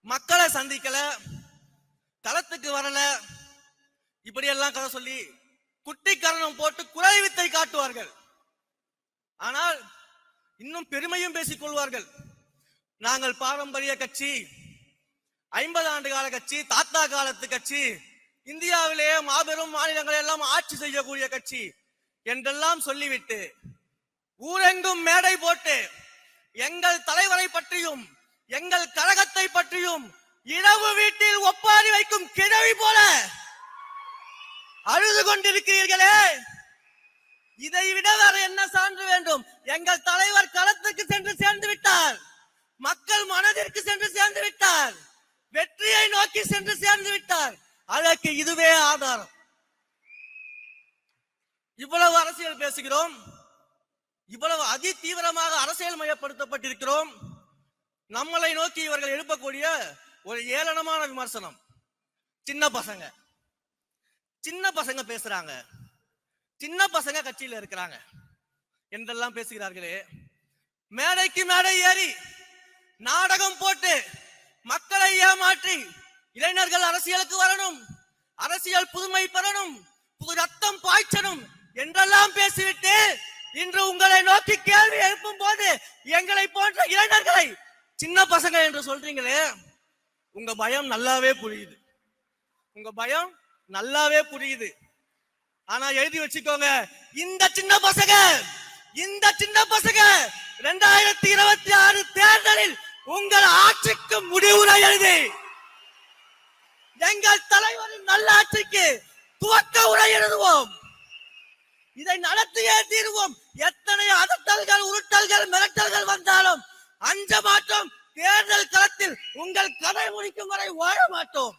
மக்களை சந்திக்கல, களத்துக்கு வரல, இப்படி எல்லாம் கதை சொல்லி குட்டிக்கரணம் போட்டு குறை வித்தை காட்டுவார்கள். ஆனால் இன்னும் பெருமையும் பேசிக் கொள்வார்கள். நாங்கள் பாரம்பரிய கட்சி, 50 ஆண்டு கால கட்சி, தாத்தா காலத்து கட்சி, இந்தியாவிலேயே மாபெரும் மாநிலங்களை எல்லாம் ஆட்சி செய்யக்கூடிய கட்சி என்றெல்லாம் சொல்லிவிட்டு ஊரெங்கும் மேடை போட்டு எங்கள் தலைவரை பற்றியும் எங்கள் கழகத்தை பற்றியும் இரவு வீட்டில் ஒப்பாரி வைக்கும் கிழவி போல அழுது கொண்டிருக்கிறீர்களே, இதை விட வேற என்ன சான்று வேண்டும்? எங்கள் தலைவர் களத்துக்கு சென்று சேர்ந்து விட்டார், மக்கள் மனதிற்கு சென்று சேர்ந்து விட்டார், வெற்றியை நோக்கி சென்று சேர்ந்து விட்டார். அதற்கு இதுவே ஆதாரம். இவ்வளவு அரசியல் பேசுகிறோம், இவ்வளவு அதி தீவிரமாக அரசியல் மயப்படுத்தப்பட்டிருக்கிறோம். நம்மளை நோக்கி இவர்கள் எழுப்பக்கூடிய ஒரு ஏளனமான விமர்சனம், சின்ன பசங்க பேசுறாங்க, சின்ன பசங்க கட்சியில இருக்கிறாங்க என்றெல்லாம் பேசுகிறார்களே. மேடைக்கு மேடை ஏறி நாடகம் போட்டு மக்களை ஏமாற்றி இளைஞர்கள் அரசியலுக்கு வரணும், அரசியல் புதுமை பெறணும், புது ரத்தம் பாய்ச்சணும் என்றெல்லாம் பேசிவிட்டு இன்று உங்களை நோக்கி கேள்வி எழுப்பும் போது எங்களை போன்ற இளைஞர்களை சின்ன பசங்க என்று சொல்றீங்களே, உங்க பயம் நல்லாவே புரியுது, உங்க பயம் நல்லாவே புரியுது. ஆனா எழுதி வச்சுக்கோங்க, இந்த சின்ன பசங்க 2026 தேர்தலில் உங்கள் ஆட்சிக்கு முடிவுரை எழுதி எங்கள் தலைவரின் நல்ல ஆட்சிக்கு துவக்க உரை எழுதுவோம். இதை நடத்தியே தீர்வோம். எத்தனை அதட்டல்கள், உருட்டல்கள், மிரட்டல்கள் வந்தாலும் அஞ்ச மாட்டோம். தேர்தல் களத்தில் உங்கள் கதை முடிக்கும் வரை வாழ மாட்டோம்.